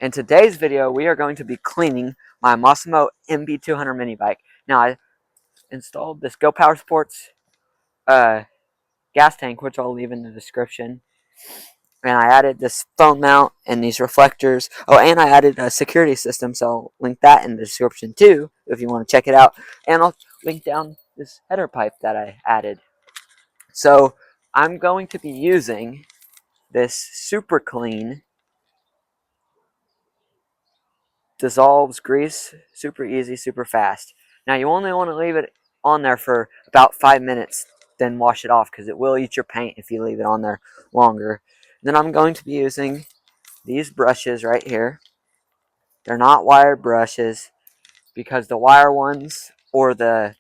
In today's video, we are going to be cleaning my Massimo MB200 mini bike. Now, I installed this Go Powersports gas tank, which I'll leave in the description. And I added this phone mount and these reflectors. Oh, and I added a security system, so I'll link that in the description too, if you want to check it out. And I'll link down this header pipe that I added. So, I'm going to be using this super clean dissolves grease, super easy, super fast. Now you only want to leave it on there for about 5 minutes, then wash it off because it will eat your paint if you leave it on there longer. Then I'm going to be using these brushes right here. They're not wired brushes because the wire ones or the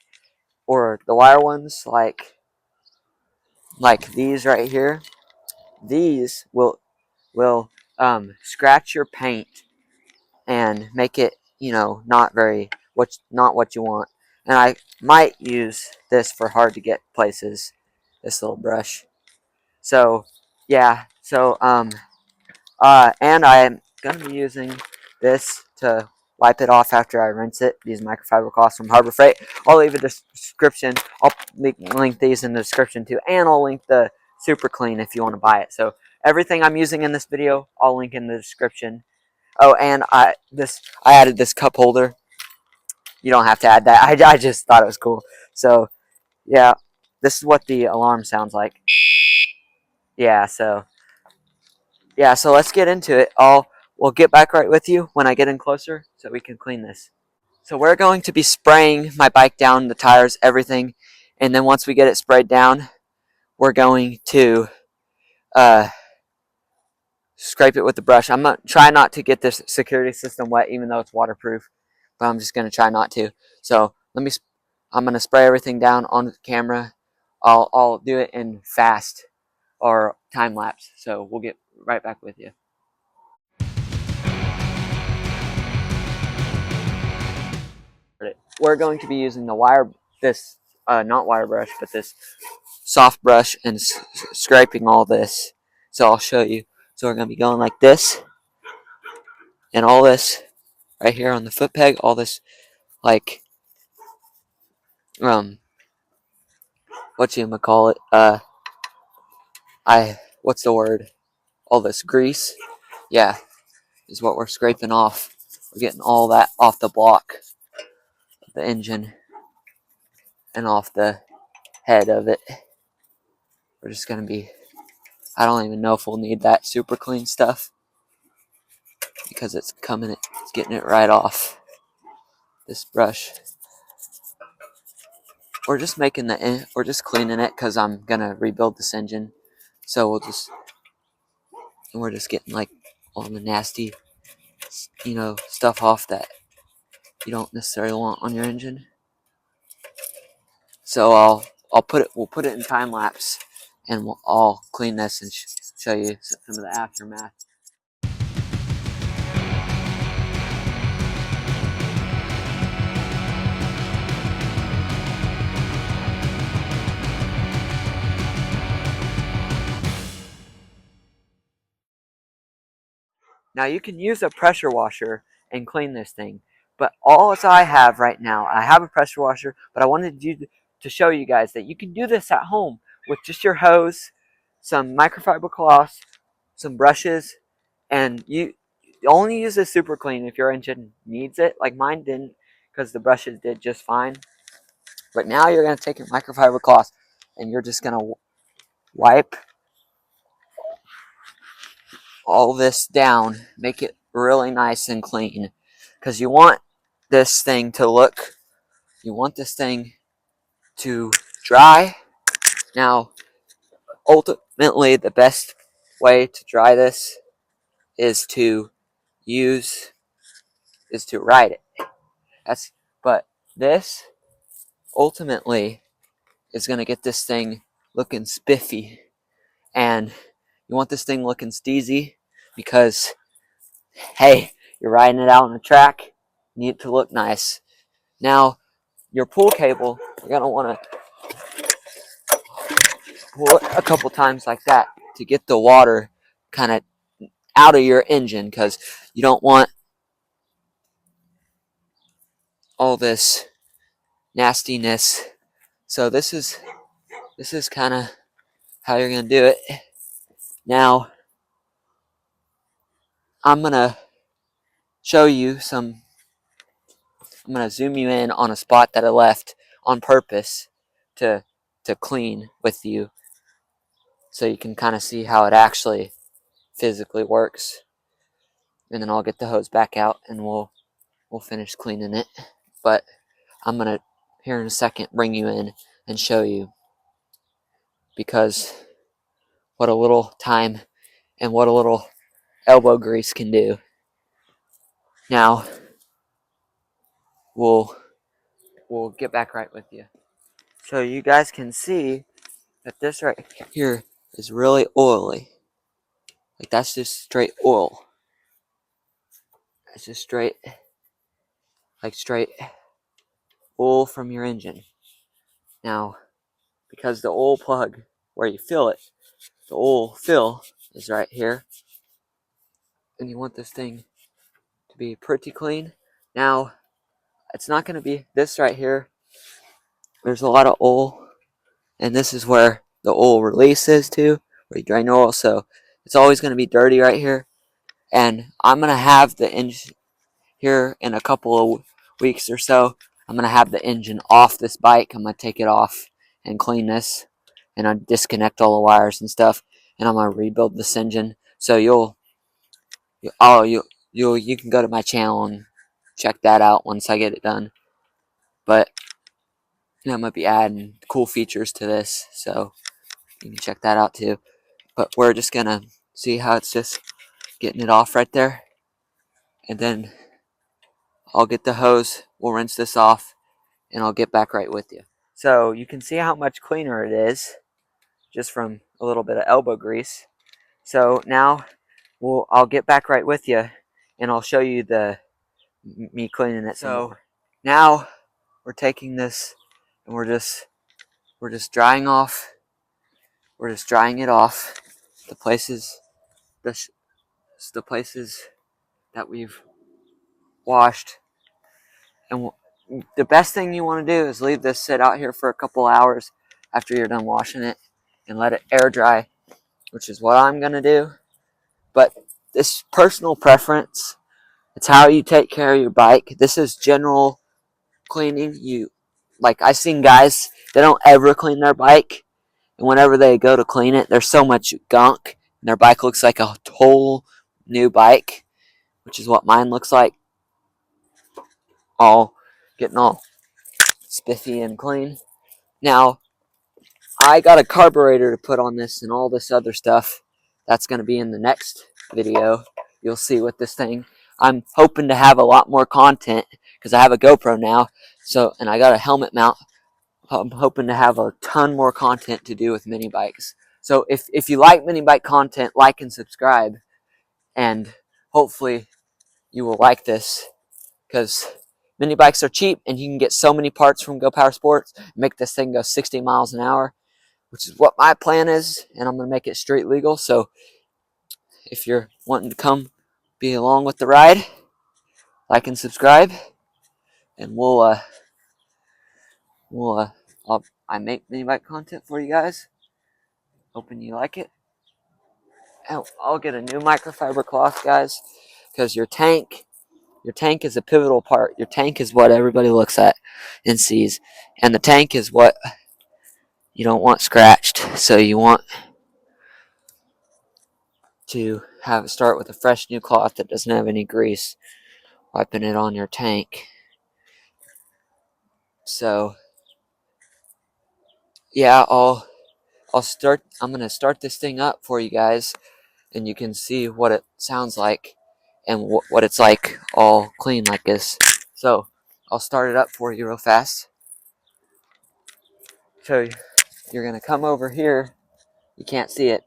wire ones like these right here, these will scratch your paint and make it, not what you want. And I might use this for hard to get places, this little brush. So yeah, and I'm gonna be using this to wipe it off after I rinse it. These microfiber cloths from Harbor Freight. I'll leave a description. I'll link these in the description too, and I'll link the Super Clean if you want to buy it. So everything I'm using in this video, I'll link in the description. Oh, and I added this cup holder. You don't have to add that. I just thought it was cool. So yeah, this is what the alarm sounds like. Yeah, so let's get into it. We'll get back right with you when I get in closer so we can clean this. So we're going to be spraying my bike down, the tires, everything, and then once we get it sprayed down, we're going to scrape it with the brush. I'm gonna try not to get this security system wet, even though it's waterproof, but I'm just gonna try not to. So I'm gonna spray everything down on the camera. I'll do it in fast or time lapse. So we'll get right back with you. We're going to be using not wire brush, but this soft brush and scraping all this. So I'll show you. So we're going to be going like this, and all this right here on the foot peg, all this like what you gonna call it? What's the word? All this grease, yeah, is what we're scraping off. We're getting all that off the block, the engine, and off the head of it. We're just gonna be. I don't even know if we'll need that super clean stuff because it's getting it right off this brush. We're just cleaning it because I'm gonna rebuild this engine. So we're just getting like all the nasty, stuff off that you don't necessarily want on your engine. So we'll put it in time lapse, and I'll clean this and show you some of the aftermath. Now you can use a pressure washer and clean this thing, but all I have right now, I have a pressure washer, but I wanted to show you guys that you can do this at home with just your hose, some microfiber cloths, some brushes, and you only use this super clean if your engine needs it. Like mine didn't, because the brushes did just fine. But now you're going to take your microfiber cloth and you're just going to wipe all this down, make it really nice and clean, because you want this thing to dry. Now, ultimately, the best way to dry this is to ride it. But this ultimately is going to get this thing looking spiffy, and you want this thing looking steezy because, hey, you're riding it out on the track, you need it to look nice. Now, your pull cable, you're going to want to pull it a couple times like that to get the water kind of out of your engine, because You don't want all this nastiness. So this is kind of how you're gonna do it. Now I'm gonna show you some. I'm gonna zoom you in on a spot that I left on purpose to clean with you, so you can kind of see how it actually physically works. And then I'll get the hose back out and we'll finish cleaning it. But I'm gonna here in a second bring you in and show you, because what a little time and what a little elbow grease can do. Now we'll get back right with you. So you guys can see that this right here is really oily. Like, that's just straight oil. That's just straight oil from your engine. Now, because the oil plug where you fill it, the oil fill is right here, and you want this thing to be pretty clean. Now, it's not going to be this right here. There's a lot of oil, and this is where the oil release is too, where you drain oil. So it's always going to be dirty right here. And I'm going to have the engine here in a couple of weeks or so. I'm going to have the engine off this bike. I'm going to take it off and clean this, and I disconnect all the wires and stuff, and I'm going to rebuild this engine. So you can go to my channel and check that out once I get it done. But I'm going to be adding cool features to this, so you can check that out too. But we're just going to see how it's just getting it off right there, and then I'll get the hose, we'll rinse this off, and I'll get back right with you. So you can see how much cleaner it is just from a little bit of elbow grease. So now I'll get back right with you, and I'll show you me cleaning it. So now we're taking this and we're just drying off. We're just drying it off. The places that we've washed. And the best thing you want to do is leave this sit out here for a couple hours after you're done washing it and let it air dry, which is what I'm going to do. But this personal preference, it's how you take care of your bike. This is general cleaning. I've seen guys, they don't ever clean their bike, and whenever they go to clean it, there's so much gunk, and their bike looks like a whole new bike, which is what mine looks like, getting all spiffy and clean. Now, I got a carburetor to put on this and all this other stuff. That's going to be in the next video. You'll see with this thing. I'm hoping to have a lot more content because I have a GoPro now. And I got a helmet mount. I'm hoping to have a ton more content to do with mini bikes. So if you like mini bike content, like and subscribe. And hopefully you will like this, because mini bikes are cheap and you can get so many parts from Powersports, make this thing go 60 miles an hour, which is what my plan is, and I'm going to make it street legal. So if you're wanting to come be along with the ride, like and subscribe, and I make mini bike content for you guys. Hoping you like it. And I'll get a new microfiber cloth, guys, because your tank is a pivotal part. Your tank is what everybody looks at and sees, and the tank is what you don't want scratched. So you want to have it start with a fresh new cloth that doesn't have any grease, wiping it on your tank. So yeah, I'm gonna start this thing up for you guys, and you can see what it sounds like and what it's like all clean like this. So I'll start it up for you real fast. So you're gonna come over here. You can't see it,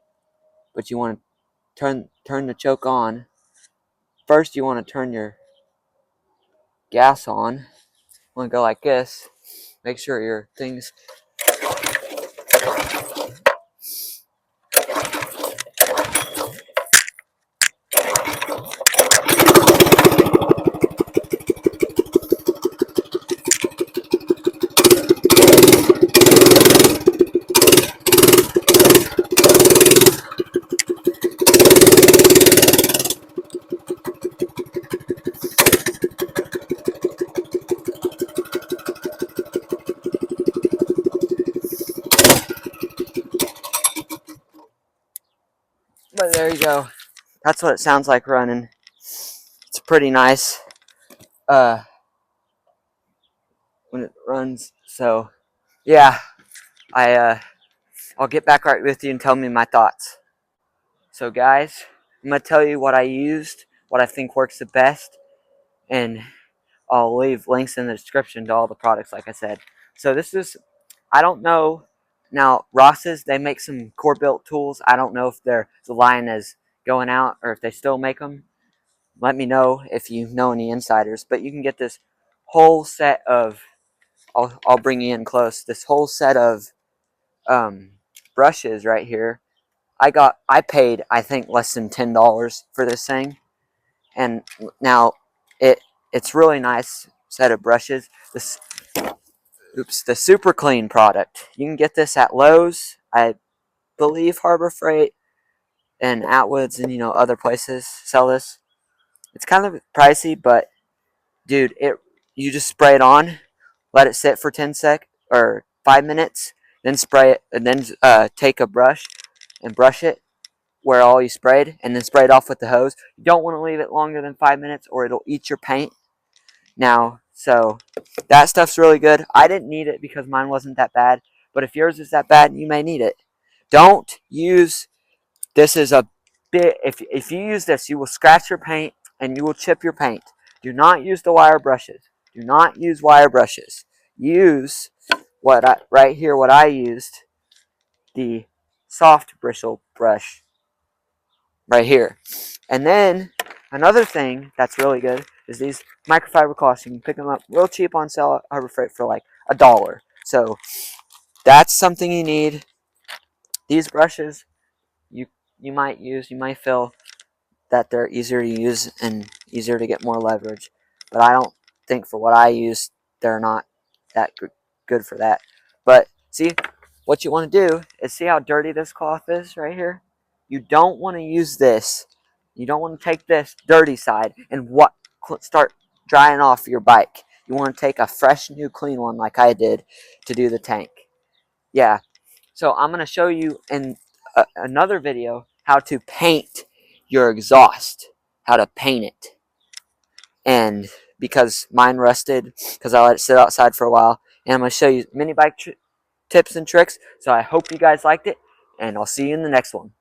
but you want to turn the choke on. First, you want to turn your gas on. You want to go like this. Make sure your things. go. That's what it sounds like running. It's pretty nice when it runs. So yeah, I'll get back right with you and tell me my thoughts. So guys, I'm gonna tell you what I used, what I think works the best, and I'll leave links in the description to all the products, like I said. So this is, I don't know. Now Ross's, they make some core built tools. I don't know if the line is going out or if they still make them. Let me know if you know any insiders. But you can get this whole set of, I'll bring you in close. This whole set of brushes right here. I paid, I think, less than $10 for this thing, and now it's really nice set of brushes. The Super Clean product. You can get this at Lowe's, I believe Harbor Freight, and Atwoods, and other places sell this. It's kind of pricey, but dude, you just spray it on, let it sit for 10 or 5 minutes, then spray it, and then take a brush and brush it where all you sprayed, and then spray it off with the hose. You don't want to leave it longer than 5 minutes or it'll eat your paint. Now, so that stuff's really good. I didn't need it because mine wasn't that bad, but if yours is that bad, you may need it. Don't use this as a bit. If you use this, you will scratch your paint and you will chip your paint. Do not use the wire brushes. Do not use wire brushes. Use what I used, the soft bristle brush right here. And then another thing that's really good is these microfiber cloths. You can pick them up real cheap on sale at Harbor Freight for like $1. So that's something you need. These brushes you might use, you might feel that they're easier to use and easier to get more leverage. But I don't think for what I use, they're not that good for that. But see, what you want to do is see how dirty this cloth is right here? You don't want to use this. You don't want to take this dirty side and start drying off your bike. You want to take a fresh, new, clean one like I did to do the tank. Yeah. So I'm going to show you in another video how to paint your exhaust, how to paint it. And because mine rusted, because I let it sit outside for a while, and I'm going to show you mini bike tips and tricks. So I hope you guys liked it, and I'll see you in the next one.